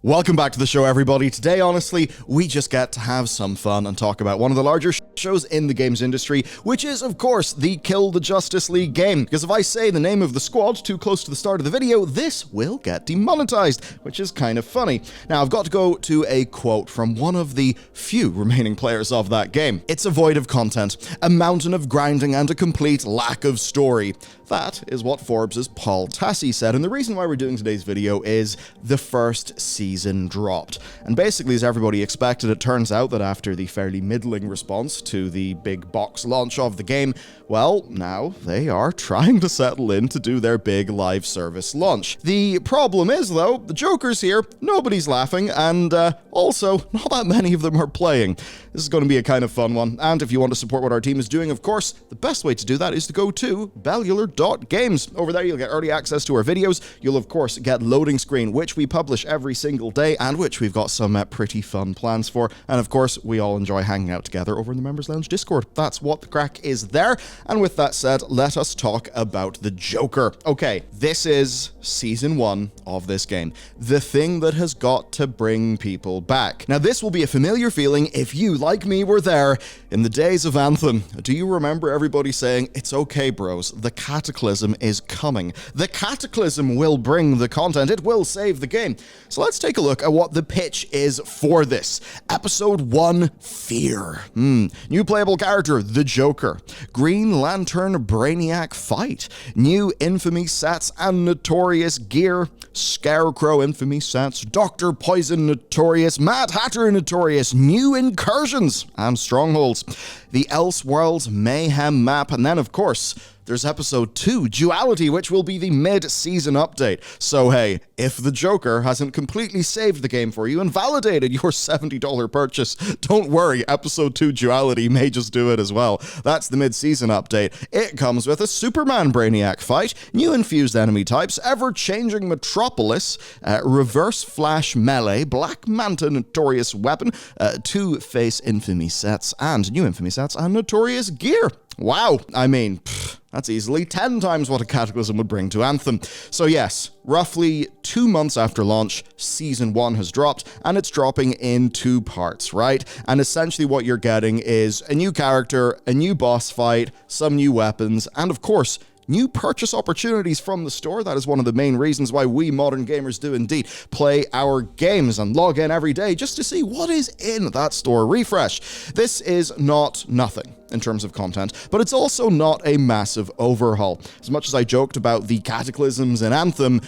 Welcome back to the show, everybody. Today, honestly, we just get to have some fun and talk about one of the larger shows in the games industry, which is, of course, the Kill the Justice League game. Because if I say the name of the squad too close to the start of the video, this will get demonetized, which is kind of funny. Now, I've got to go to a quote from one of the few remaining players of that game. "It's a void of content, a mountain of grinding, and a complete lack of story." That is what Forbes' Paul Tassi said, and the reason why we're doing today's video is the first season dropped. And basically, as everybody expected, it turns out that after the fairly middling response to the big box launch of the game, well, now they are trying to settle in to do their big live service launch. The problem is, though, the Joker's here, nobody's laughing, and also, not that many of them are playing. This is going to be a kind of fun one, and if you want to support what our team is doing, of course, the best way to do that is to go to Bellular.games. Over there, you'll get early access to our videos. You'll, of course, get Loading Screen, which we publish every single day, and which we've got some pretty fun plans for. And, of course, we all enjoy hanging out together over in the Members Lounge Discord. That's what the crack is there. And with that said, let us talk about the Joker. Okay, this is Season 1 of this game. The thing that has got to bring people back. Now, this will be a familiar feeling if you, like me, were there in the days of Anthem. Do you remember everybody saying, "It's okay, bros, the Cataclysm is coming. The Cataclysm will bring the content. It will save the game." So let's take a look at what the pitch is for this. Episode 1, Fear. New playable character, the Joker. Green Lantern Brainiac fight. New infamy sets and notorious gear. Scarecrow infamy sets. Dr. Poison notorious. Mad Hatter notorious. New incursions and strongholds. The Elseworlds mayhem map. And then, of course, there's episode 2, Duality, which will be the mid-season update. So hey, if the Joker hasn't completely saved the game for you and validated your $70 purchase, don't worry, episode 2, Duality may just do it as well. That's the mid-season update. It comes with a Superman Brainiac fight, new infused enemy types, ever-changing Metropolis, reverse flash melee, Black Manta notorious weapon, Two-Face infamy sets, and new infamy sets and notorious gear. Wow, I mean, that's easily 10 times what a Cataclysm would bring to Anthem. So yes, roughly 2 months after launch, Season 1 has dropped, and it's dropping in 2 parts, right? And essentially what you're getting is a new character, a new boss fight, some new weapons, and of course, new purchase opportunities from the store. That is one of the main reasons why we modern gamers do indeed play our games and log in every day just to see what is in that store refresh. This is not nothing in terms of content, but it's also not a massive overhaul. As much as I joked about the Cataclysms in Anthem,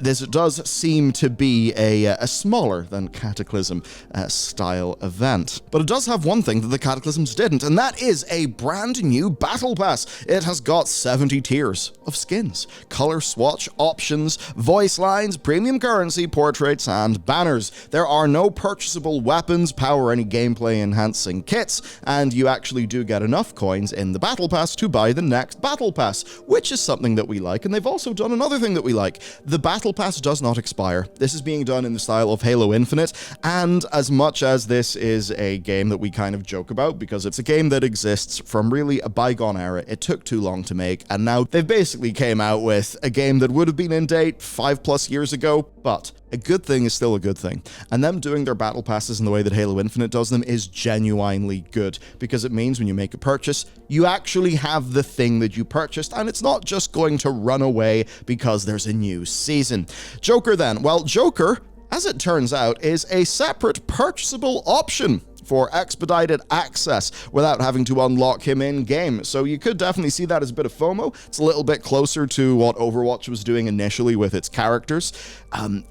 this does seem to be a smaller than Cataclysm style event. But it does have one thing that the Cataclysms didn't, and that is a brand new Battle Pass. It has got 70 tiers of skins, color swatch options, voice lines, premium currency, portraits, and banners. There are no purchasable weapons, power, any gameplay enhancing kits, and you actually do get enough coins in the Battle Pass to buy the next Battle Pass, which is something that we like, and they've also done another thing that we like. The Battle Pass does not expire. This is being done in the style of Halo Infinite, and as much as this is a game that we kind of joke about, because it's a game that exists from really a bygone era, it took too long to make, and now they've basically came out with a game that would have been in date 5+ years ago, but a good thing is still a good thing. And them doing their battle passes in the way that Halo Infinite does them is genuinely good, because it means when you make a purchase, you actually have the thing that you purchased, and it's not just going to run away because there's a new season. Joker then. Well, Joker, as it turns out, is a separate purchasable option for expedited access without having to unlock him in-game. So you could definitely see that as a bit of FOMO. It's a little bit closer to what Overwatch was doing initially with its characters.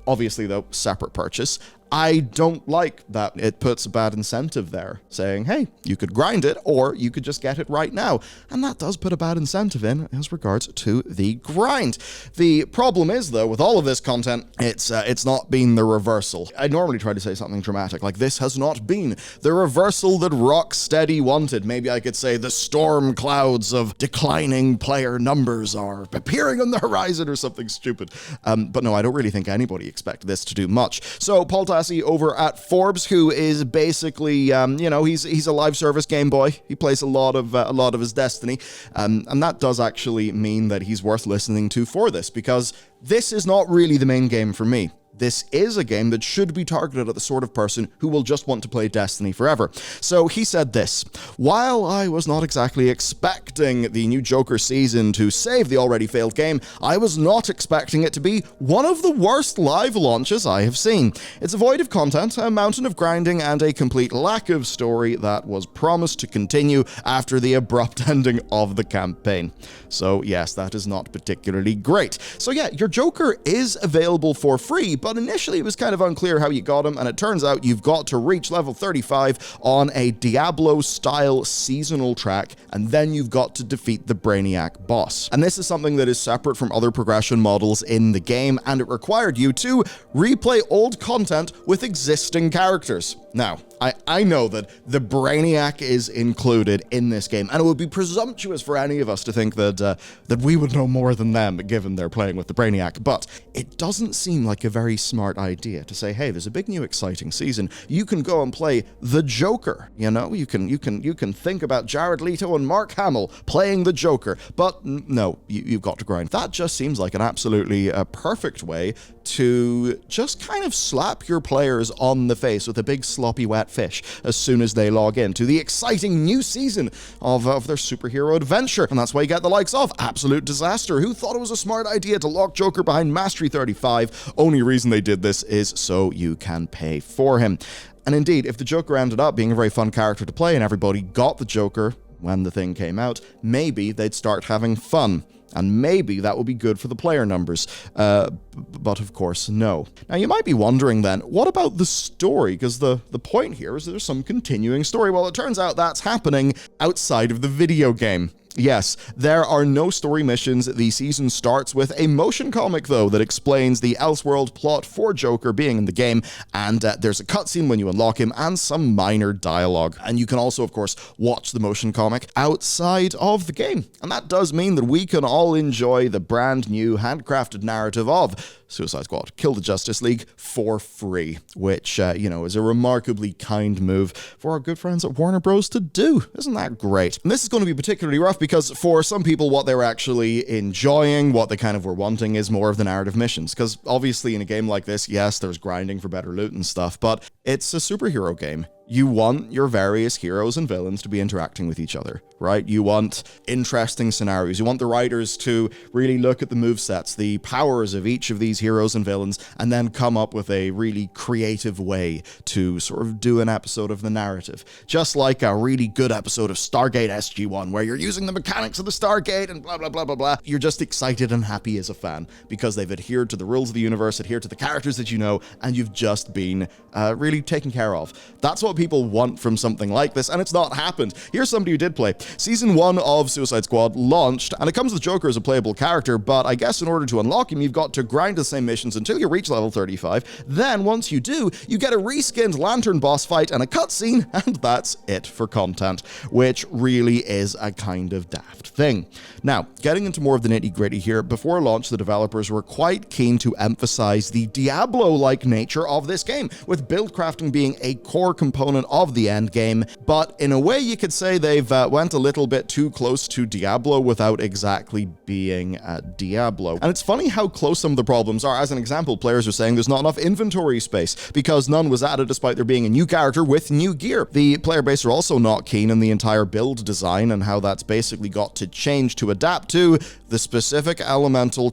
Obviously, though, separate purchase. I don't like that it puts a bad incentive there, saying, hey, you could grind it, or you could just get it right now. And that does put a bad incentive in as regards to the grind. The problem is, though, with all of this content, it's not been the reversal. I normally try to say something dramatic, like this has not been the reversal that Rocksteady wanted. Maybe I could say the storm clouds of declining player numbers are appearing on the horizon or something stupid. But no, I don't really think anybody expected this to do much. So Paul Tassi over at Forbes, who is basically, he's a live service Game Boy. He plays a lot of his Destiny, and that does actually mean that he's worth listening to for this, because this is not really the main game for me. this is a game that should be targeted at the sort of person who will just want to play Destiny forever. So he said this: "While I was not exactly expecting the new Joker season to save the already failed game, I was not expecting it to be one of the worst live launches I have seen. It's void of content, a mountain of grinding, and a complete lack of story that was promised to continue after the abrupt ending of the campaign." So yes, that is not particularly great. So yeah, your Joker is available for free, but initially it was kind of unclear how you got him, and it turns out you've got to reach level 35 on a Diablo-style seasonal track, and then you've got to defeat the Brainiac boss. And this is something that is separate from other progression models in the game, and it required you to replay old content with existing characters. Now, I know that the Brainiac is included in this game, and it would be presumptuous for any of us to think that we would know more than them, given they're playing with the Brainiac, but it doesn't seem like a very smart idea to say, hey, there's a big new exciting season, you can go and play the Joker, you know, you can think about Jared Leto and Mark Hamill playing the Joker, but no, you've got to grind. That just seems like an absolutely perfect way to just kind of slap your players on the face with a big sloppy wet fish as soon as they log in to the exciting new season of their superhero adventure. And that's why you get the likes of Absolute Disaster, who thought it was a smart idea to lock Joker behind Mastery 35. Only reason they did this is so you can pay for him. And indeed, if the Joker ended up being a very fun character to play and everybody got the Joker when the thing came out, maybe they'd start having fun. And maybe that will be good for the player numbers. But of course, no. Now, you might be wondering then, what about the story? Because the point here is there's some continuing story. Well, it turns out that's happening outside of the video game. Yes, there are no story missions. The season starts with a motion comic, though, that explains the Elseworld plot for Joker being in the game, and there's a cutscene when you unlock him, and some minor dialogue. And you can also, of course, watch the motion comic outside of the game. And that does mean that we can all enjoy the brand new handcrafted narrative of Suicide Squad, Kill the Justice League for free, which, is a remarkably kind move for our good friends at Warner Bros. To do. Isn't that great? And this is going to be particularly rough because for some people, what they were actually enjoying, what they kind of were wanting, is more of the narrative missions. Because obviously in a game like this, yes, there's grinding for better loot and stuff, but it's a superhero game. You want your various heroes and villains to be interacting with each other, right? You want interesting scenarios. You want the writers to really look at the movesets, the powers of each of these heroes and villains, and then come up with a really creative way to sort of do an episode of the narrative. Just like a really good episode of Stargate SG-1, where you're using the mechanics of the Stargate and blah, blah, blah, blah, blah. You're just excited and happy as a fan because they've adhered to the rules of the universe, adhered to the characters that you know, and you've just been really taken care of. That's what people want from something like this, and it's not happened. Here's somebody who did play. Season 1 of Suicide Squad launched, and it comes with Joker as a playable character, but I guess in order to unlock him, you've got to grind the same missions until you reach level 35. Then, once you do, you get a reskinned Lantern boss fight and a cutscene, and that's it for content, which really is a kind of daft thing. Now, getting into more of the nitty-gritty here, before launch, the developers were quite keen to emphasize the Diablo-like nature of this game, with build crafting being a core component of the end game, but in a way you could say they've went a little bit too close to Diablo without exactly being Diablo. And it's funny how close some of the problems are. As an example, players are saying there's not enough inventory space because none was added despite there being a new character with new gear. The player base are also not keen on the entire build design and how that's basically got to change to adapt to the specific elemental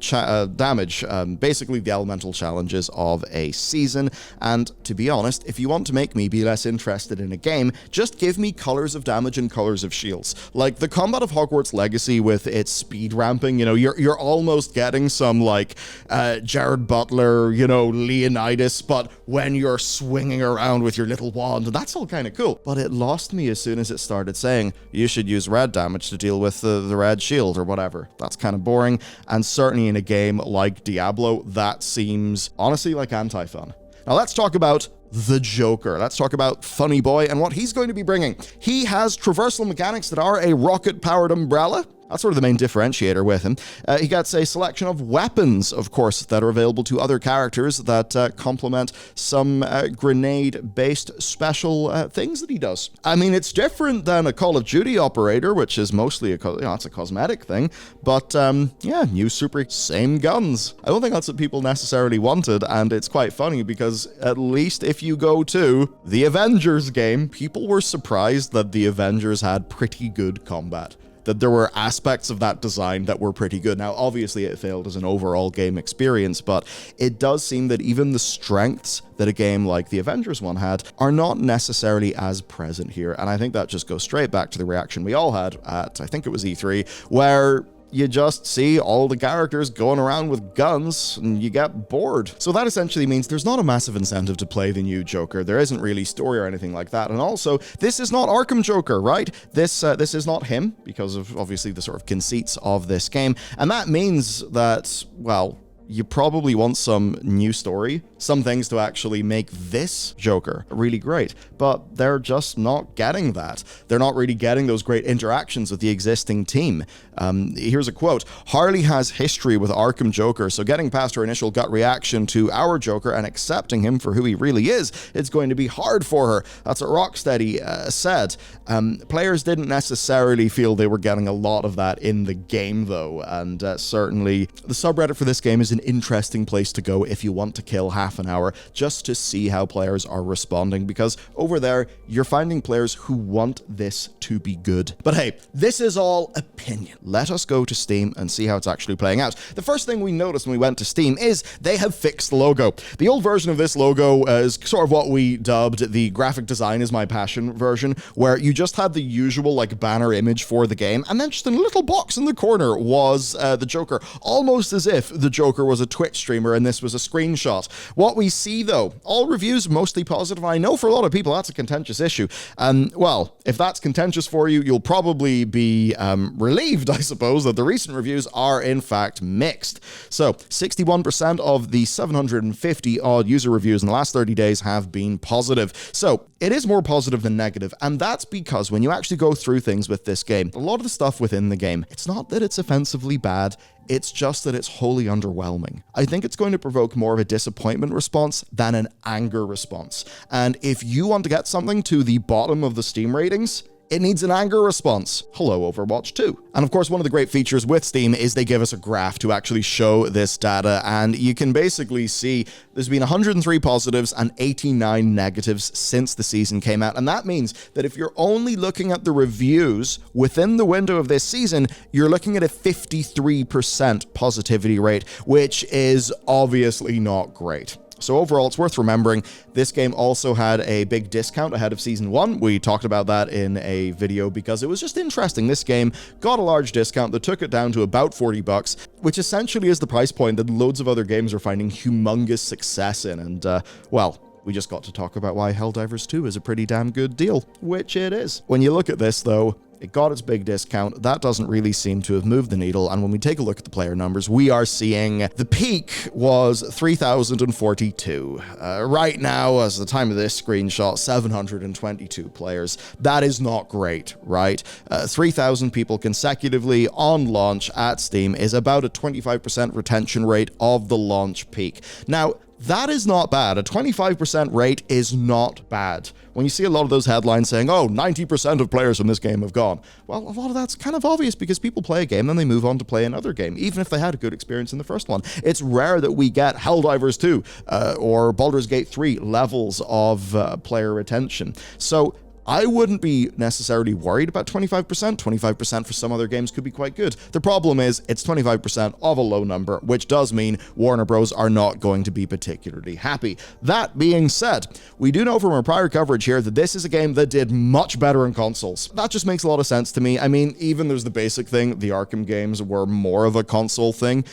damage, basically the elemental challenges of a season. And to be honest, if you want to make me be less interested in a game, just give me colors of damage and colors of shields. Like the combat of Hogwarts Legacy with its speed ramping, you're almost getting some like Jared Butler, Leonidas, but when you're swinging around with your little wand, and that's all kind of cool. But it lost me as soon as it started saying you should use red damage to deal with the red shield or whatever. That's kind of boring, and certainly in a game like Diablo, that seems honestly like anti-fun. Now let's talk about the Joker. Let's talk about Funny Boy and what he's going to be bringing. He has traversal mechanics that are a rocket-powered umbrella. That's sort of the main differentiator with him. He gets a selection of weapons, of course, that are available to other characters that complement some grenade-based special things that he does. I mean, it's different than a Call of Duty operator, which is mostly it's a cosmetic thing. But yeah, new super, same guns. I don't think that's what people necessarily wanted, and it's quite funny because at least if you go to the Avengers game, people were surprised that the Avengers had pretty good combat. That there were aspects of that design that were pretty good. Now, obviously, it failed as an overall game experience, but it does seem that even the strengths that a game like the Avengers one had are not necessarily as present here. And I think that just goes straight back to the reaction we all had at, I think it was E3, where you just see all the characters going around with guns and you get bored. So that essentially means there's not a massive incentive to play the new Joker. There isn't really story or anything like that. And also, this is not Arkham Joker, right? This is not him because of obviously the sort of conceits of this game. And that means that, well, you probably want some new story, some things to actually make this Joker really great, but they're just not getting that. They're not really getting those great interactions with the existing team. Here's a quote: "Harley has history with Arkham Joker, so getting past her initial gut reaction to our Joker and accepting him for who he really is, it's going to be hard for her." That's what Rocksteady said. Players didn't necessarily feel they were getting a lot of that in the game, though, and certainly the subreddit for this game is an interesting place to go if you want to kill half an hour just to see how players are responding, because over there you're finding players who want this to be good. But hey, this is all opinion. Let us go to Steam and see how it's actually playing out. The first thing we noticed when we went to Steam is they have fixed the logo. The old version of this logo is sort of what we dubbed the graphic design is my passion version, where you just had the usual like banner image for the game, and then just in a little box in the corner was the Joker, almost as if the Joker was a Twitch streamer and this was a screenshot. What we see though, all reviews mostly positive. I know for a lot of people that's a contentious issue. Well, if that's contentious for you, you'll probably be relieved, I suppose, that the recent reviews are in fact mixed. So 61% of the 750 odd user reviews in the last 30 days have been positive. So it is more positive than negative, and that's because when you actually go through things with this game, a lot of the stuff within the game, it's not that it's offensively bad, it's just that it's wholly underwhelming. I think it's going to provoke more of a disappointment response than an anger response. And if you want to get something to the bottom of the Steam ratings, it needs an anger response. Hello, Overwatch 2. And of course, one of the great features with Steam is they give us a graph to actually show this data, and you can basically see there's been 103 positives and 89 negatives since the season came out. And that means that if you're only looking at the reviews within the window of this season, you're looking at a 53% positivity rate, which is obviously not great. So overall, it's worth remembering, this game also had a big discount ahead of Season 1. We talked about that in a video because it was just interesting. This game got a large discount that took it down to about $40, which essentially is the price point that loads of other games are finding humongous success in. And, well, we just got to talk about why Helldivers 2 is a pretty damn good deal, which it is. When you look at this, though, it got its big discount. That doesn't really seem to have moved the needle. And when we take a look at the player numbers, we are seeing the peak was 3,042. Right now, as the time of this screenshot, 722 players. That is not great, right? 3,000 people consecutively on launch at Steam is about a 25% retention rate of the launch peak. Now, that is not bad. A 25% rate is not bad. When you see a lot of those headlines saying, oh, 90% of players from this game have gone, well, a lot of that's kind of obvious because people play a game, then they move on to play another game, even if they had a good experience in the first one. It's rare that we get Helldivers 2 or Baldur's Gate 3 levels of player retention. So I wouldn't be necessarily worried about 25%. 25% for some other games could be quite good. The problem is it's 25% of a low number, which does mean Warner Bros. Are not going to be particularly happy. That being said, we do know from our prior coverage here that this is a game that did much better in consoles. That just makes a lot of sense to me. I mean, even there's the basic thing, the Arkham games were more of a console thing.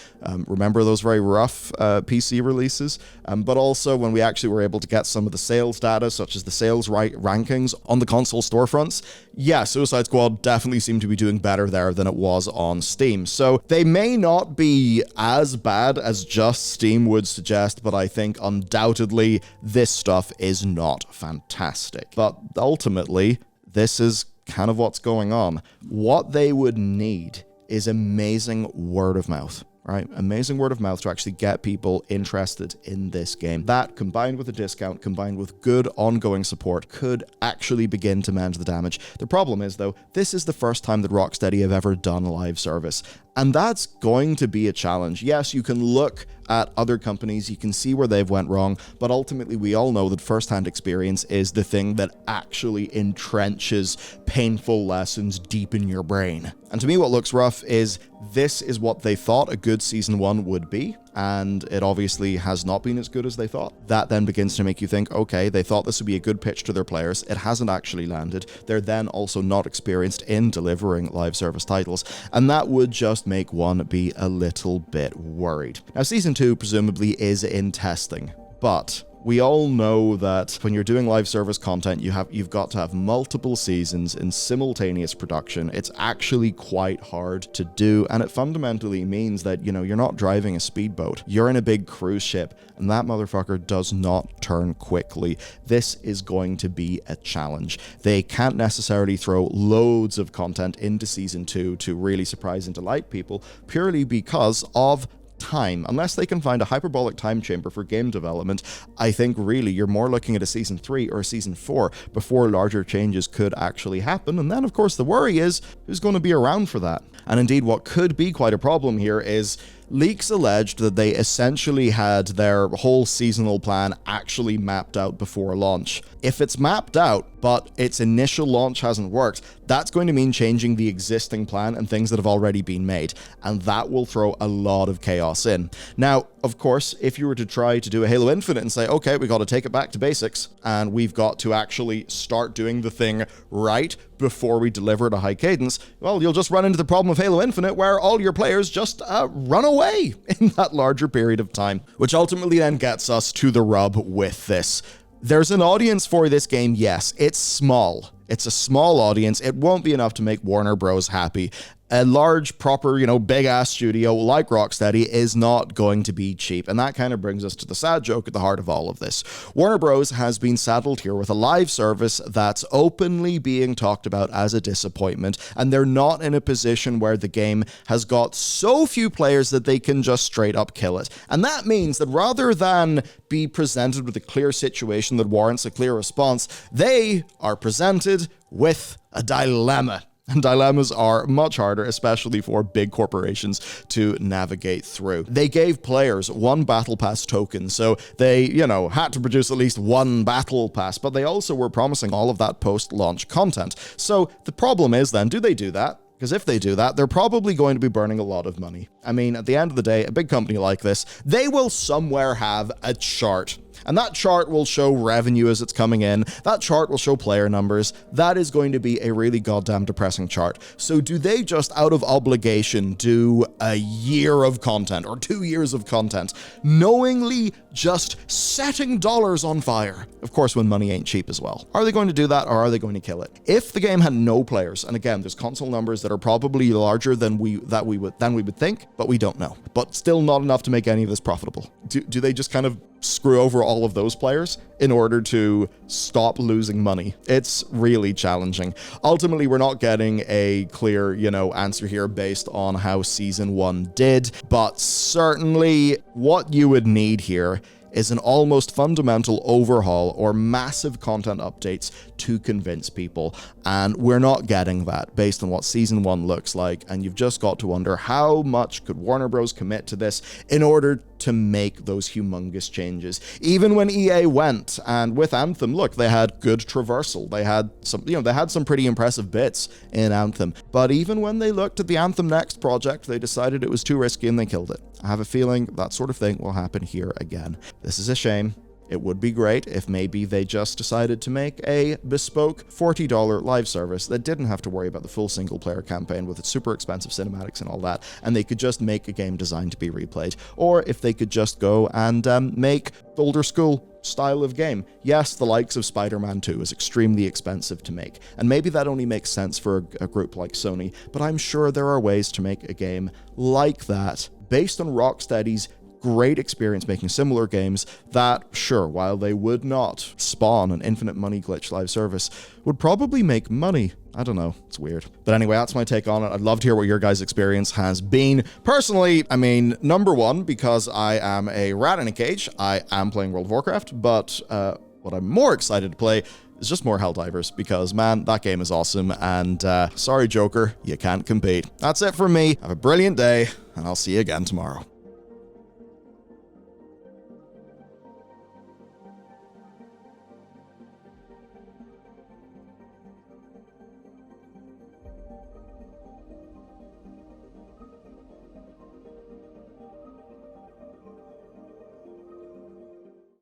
Remember those very rough PC releases? But also when we actually were able to get some of the sales data, such as the sales rankings on the the console storefronts, yeah, Suicide Squad definitely seemed to be doing better there than it was on Steam. So they may not be as bad as just Steam would suggest, but I think undoubtedly this stuff is not fantastic. But ultimately, this is kind of what's going on. What they would need is amazing word of mouth. Right? Amazing word of mouth to actually get people interested in this game. That, combined with a discount, combined with good ongoing support, could actually begin to mend the damage. The problem is, though, this is the first time that Rocksteady have ever done live service. And that's going to be a challenge. Yes, you can look at other companies, you can see where they've went wrong, but ultimately we all know that first-hand experience is the thing that actually entrenches painful lessons deep in your brain. And to me, what looks rough is this is what they thought a good Season 1 would be, and it obviously has not been as good as they thought. That then begins to make you think, okay, they thought this would be a good pitch to their players. It hasn't actually landed. They're then also not experienced in delivering live service titles, and that would just make one be a little bit worried. Now, Season 2 presumably is in testing, but we all know that when you're doing live service content, you've got to have multiple seasons in simultaneous production. It's actually quite hard to do, and it fundamentally means that, you're not driving a speedboat. You're in a big cruise ship, and that motherfucker does not turn quickly. This is going to be a challenge. They can't necessarily throw loads of content into Season 2 to really surprise and delight people, purely because of time. Unless they can find a hyperbolic time chamber for game development, I think really you're more looking at a Season 3 or a Season 4 before larger changes could actually happen. And then, of course, the worry is who's going to be around for that. And indeed, what could be quite a problem here is leaks alleged that they essentially had their whole seasonal plan actually mapped out before launch. If it's mapped out, but its initial launch hasn't worked, that's going to mean changing the existing plan and things that have already been made, and that will throw a lot of chaos in. Now, of course, if you were to try to do a Halo Infinite and say, okay, we got to take it back to basics, and we've got to actually start doing the thing right before we deliver at a high cadence, well, you'll just run into the problem of Halo Infinite where all your players just run away in that larger period of time, which ultimately then gets us to the rub with this. There's an audience for this game, yes. It's small. It's a small audience. It won't be enough to make Warner Bros. Happy. A large, proper, big-ass studio like Rocksteady is not going to be cheap, and that kind of brings us to the sad joke at the heart of all of this. Warner Bros. Has been saddled here with a live service that's openly being talked about as a disappointment, and they're not in a position where the game has got so few players that they can just straight up kill it. And that means that rather than be presented with a clear situation that warrants a clear response, they are presented with a dilemma. And dilemmas are much harder, especially for big corporations, to navigate through. They gave players one Battle Pass token, so they, had to produce at least one Battle Pass, but they also were promising all of that post-launch content. So the problem is then, do they do that? Because if they do that, they're probably going to be burning a lot of money. I mean, at the end of the day, a big company like this, they will somewhere have a chart. And that chart will show revenue as it's coming in. That chart will show player numbers. That is going to be a really goddamn depressing chart. So do they just, out of obligation, do a year of content or 2 years of content, knowingly just setting dollars on fire? Of course, when money ain't cheap as well. Are they going to do that, or are they going to kill it? If the game had no players, and again, there's console numbers that are probably larger than we would think, but we don't know. But still not enough to make any of this profitable. Do they just kind of screw over all of those players in order to stop losing money? It's really challenging. Ultimately, we're not getting a clear, answer here based on how Season 1 did, but certainly what you would need here is an almost fundamental overhaul or massive content updates to convince people. And we're not getting that based on what Season 1 looks like. And you've just got to wonder, how much could Warner Bros. Commit to this in order to make those humongous changes? Even when EA went, and with Anthem, look, they had good traversal. They had some pretty impressive bits in Anthem. But even when they looked at the Anthem Next project, they decided it was too risky and they killed it. I have a feeling that sort of thing will happen here again. This is a shame. It would be great if maybe they just decided to make a bespoke $40 live service that didn't have to worry about the full single-player campaign with its super expensive cinematics and all that, and they could just make a game designed to be replayed. Or if they could just go and make older school style of game. Yes, the likes of Spider-Man 2 is extremely expensive to make, and maybe that only makes sense for a group like Sony, but I'm sure there are ways to make a game like that based on Rocksteady's great experience making similar games that, sure, while they would not spawn an infinite money glitch live service, would probably make money. I don't know. It's weird. But anyway, that's my take on it. I'd love to hear what your guys' experience has been. Personally, I mean, number one, because I am a rat in a cage, I am playing World of Warcraft, but what I'm more excited to play is just more Helldivers, because, man, that game is awesome, and sorry, Joker, you can't compete. That's it from me. Have a brilliant day, and I'll see you again tomorrow.